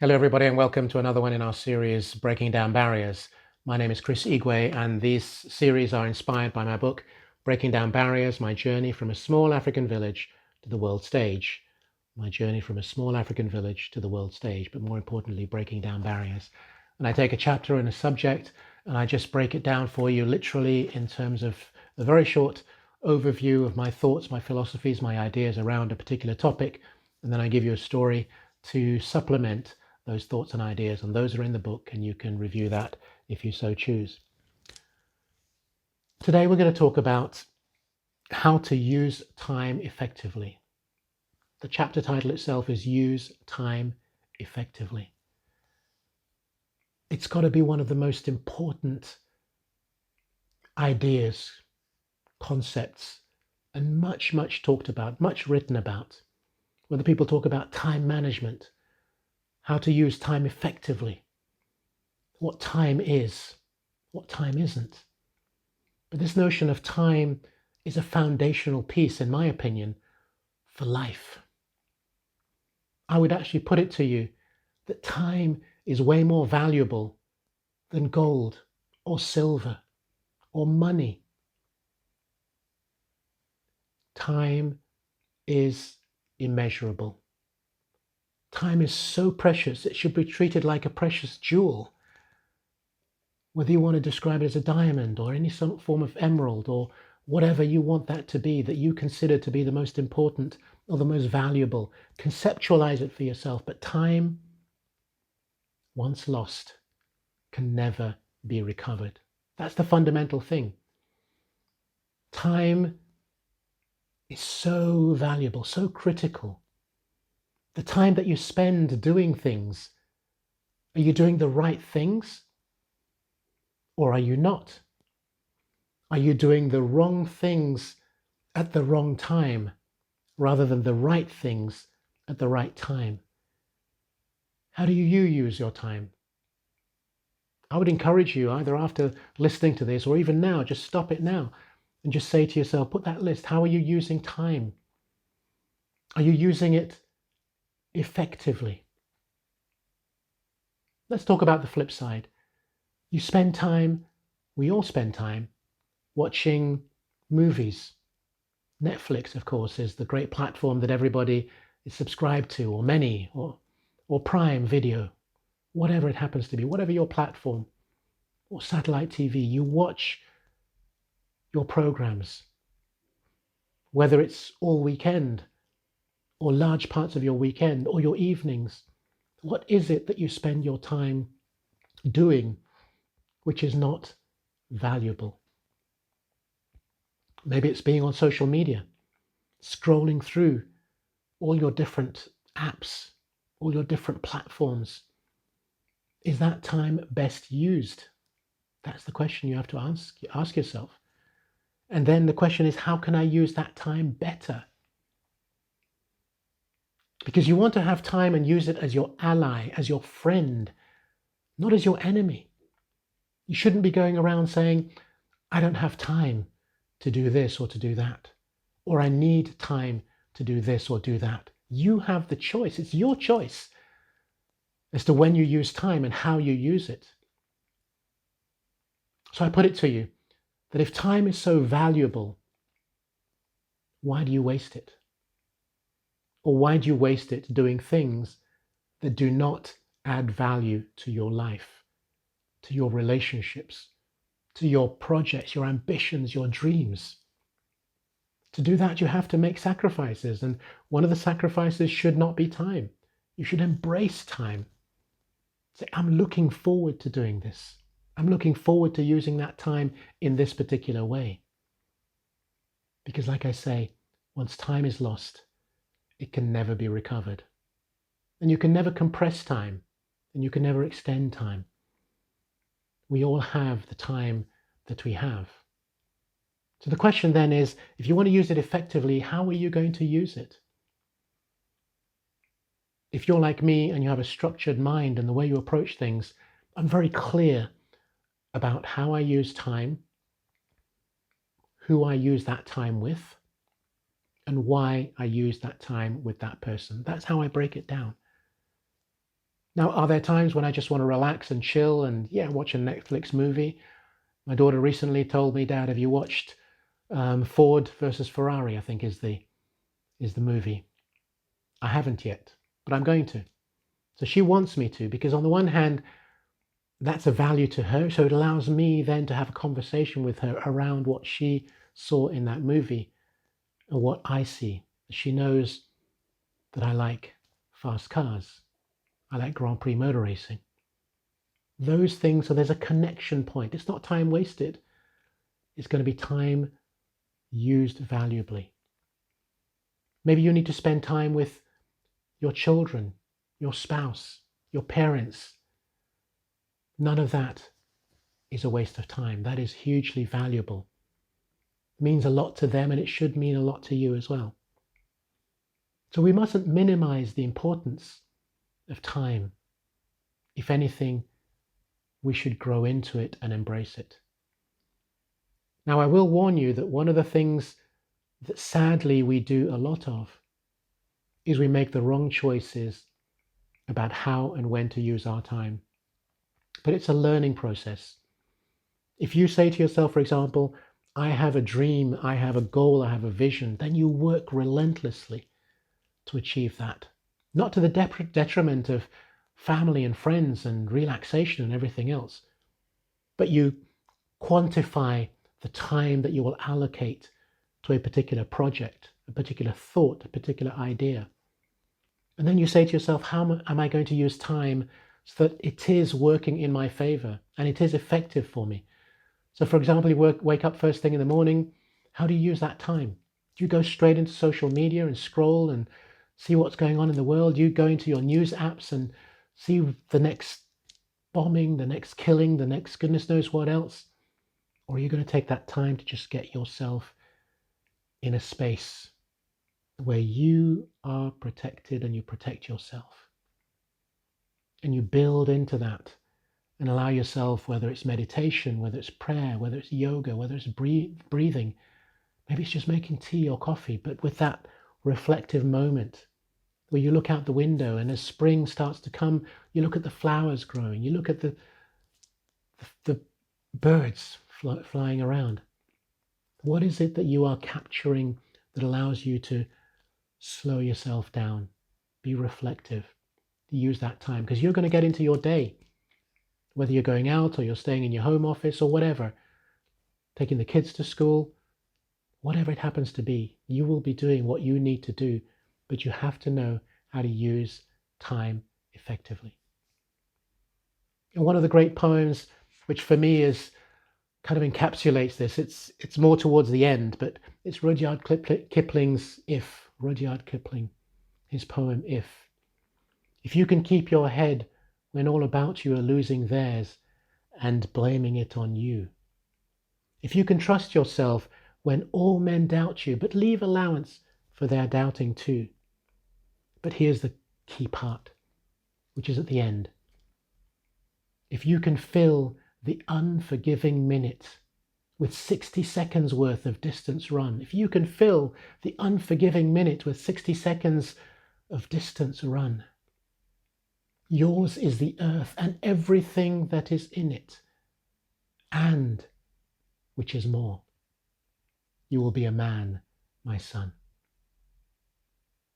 Hello, everybody, and welcome to another one in our series, Breaking Down Barriers. My name is Chris Igwe, and these series are inspired by my book, Breaking Down Barriers, My Journey from a Small African Village to the World Stage. My journey from a small African village to the world stage, but more importantly, breaking down barriers. And I take a chapter and a subject, and I just break it down for you literally in terms of a very short overview of my thoughts, my philosophies, my ideas around a particular topic. And then I give you a story to supplement those thoughts and ideas, and those are in the book, and you can review that if you so choose. Today we're going to talk about how to use time effectively. The chapter title itself is Use Time Effectively. It's got to be one of the most important ideas, concepts, and much talked about, much written about. When the people talk about time management, how to use time effectively, what time is, what time isn't. But this notion of time is a foundational piece, in my opinion, for life. I would actually put it to you that time is way more valuable than gold or silver or money. Time is immeasurable. Time is so precious, it should be treated like a precious jewel. Whether you want to describe it as a diamond or any some form of emerald or whatever you want that to be, that you consider to be the most important or the most valuable, conceptualize it for yourself. But time, once lost, can never be recovered. That's the fundamental thing. Time is so valuable, so critical. The time that you spend doing things, are you doing the right things or are you not? Are you doing the wrong things at the wrong time rather than the right things at the right time? How do you use your time? I would encourage you, either after listening to this or even now, just stop it now and just say to yourself, put that list. How are you using time? Are you using it effectively? Let's talk about the flip side. You spend time, we all spend time, watching movies. Netflix, of course, is the great platform that everybody is subscribed to, or many, or Prime Video, whatever it happens to be, whatever your platform, or satellite TV, you watch your programs, whether it's all weekend, or large parts of your weekend, or your evenings. What is it that you spend your time doing which is not valuable? Maybe it's being on social media, scrolling through all your different apps, all your different platforms. Is that time best used? That's the question you have to ask yourself. And then the question is, how can I use that time better? Because you want to have time and use it as your ally, as your friend, not as your enemy. You shouldn't be going around saying, I don't have time to do this or to do that, or I need time to do this or do that. You have the choice. It's your choice as to when you use time and how you use it. So I put it to you that if time is so valuable, why do you waste it? Or why do you waste it doing things that do not add value to your life, to your relationships, to your projects, your ambitions, your dreams? To do that, you have to make sacrifices. And one of the sacrifices should not be time. You should embrace time. Say, I'm looking forward to doing this. I'm looking forward to using that time in this particular way. Because like I say, once time is lost, it can never be recovered. And you can never compress time, and you can never extend time. We all have the time that we have. So the question then is, if you want to use it effectively, how are you going to use it? If you're like me and you have a structured mind and the way you approach things, I'm very clear about how I use time, who I use that time with, and why I use that time with that person. That's how I break it down. Now, are there times when I just want to relax and chill and, yeah, watch a Netflix movie? My daughter recently told me, Dad, have you watched Ford versus Ferrari, I think is the movie. I haven't yet, but I'm going to. So she wants me to, because on the one hand, that's a value to her. So it allows me then to have a conversation with her around what she saw in that movie and what I see. She knows that I like fast cars. I like Grand Prix motor racing. Those things, so there's a connection point. It's not time wasted. It's going to be time used valuably. Maybe you need to spend time with your children, your spouse, your parents. None of that is a waste of time. That is hugely valuable. It means a lot to them, and it should mean a lot to you as well. So we mustn't minimize the importance of time. If anything, we should grow into it and embrace it. Now, I will warn you that one of the things that sadly we do a lot of is we make the wrong choices about how and when to use our time. But it's a learning process. If you say to yourself, for example, I have a dream, I have a goal, I have a vision, then you work relentlessly to achieve that. Not to the detriment of family and friends and relaxation and everything else, but you quantify the time that you will allocate to a particular project, a particular thought, a particular idea. And then you say to yourself, how am I going to use time so that it is working in my favor and it is effective for me? So for example, you wake up first thing in the morning. How do you use that time? Do you go straight into social media and scroll and see what's going on in the world? Do you go into your news apps and see the next bombing, the next killing, the next goodness knows what else? Or are you going to take that time to just get yourself in a space where you are protected and you protect yourself? And you build into that and allow yourself, whether it's meditation, whether it's prayer, whether it's yoga, whether it's breathing, maybe it's just making tea or coffee, but with that reflective moment where you look out the window and as spring starts to come, you look at the flowers growing, you look at the birds flying around. What is it that you are capturing that allows you to slow yourself down, be reflective, to use that time? Because you're going to get into your day, whether you're going out or you're staying in your home office or whatever, taking the kids to school, whatever it happens to be, you will be doing what you need to do, but you have to know how to use time effectively. And one of the great poems, which for me is kind of encapsulates this, it's more towards the end, but it's Rudyard Kipling's If. Rudyard Kipling, his poem If. If you can keep your head when all about you are losing theirs and blaming it on you. If you can trust yourself when all men doubt you, but leave allowance for their doubting too. But here's the key part, which is at the end. If you can fill the unforgiving minute with 60 seconds worth of distance run, if you can fill the unforgiving minute with 60 seconds of distance run, yours is the earth and everything that is in it, and which is more, you will be a man, my son.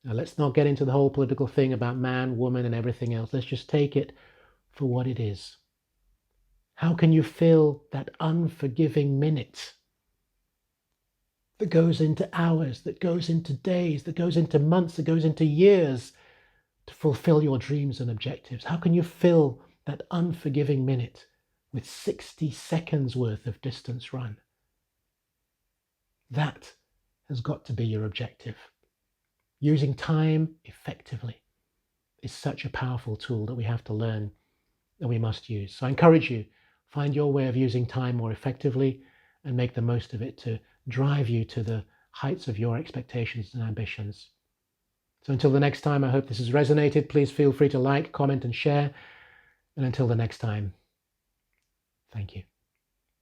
Now let's not get into the whole political thing about man, woman, and everything else. Let's just take it for what it is. How can you fill that unforgiving minute that goes into hours, that goes into days, that goes into months, that goes into years, to fulfill your dreams and objectives? How can you fill that unforgiving minute with 60 seconds worth of distance run? That has got to be your objective. Using time effectively is such a powerful tool that we have to learn and we must use. So I encourage you, find your way of using time more effectively and make the most of it to drive you to the heights of your expectations and ambitions. So until the next time, I hope this has resonated. Please feel free to like, comment, and share. And until the next time, thank you.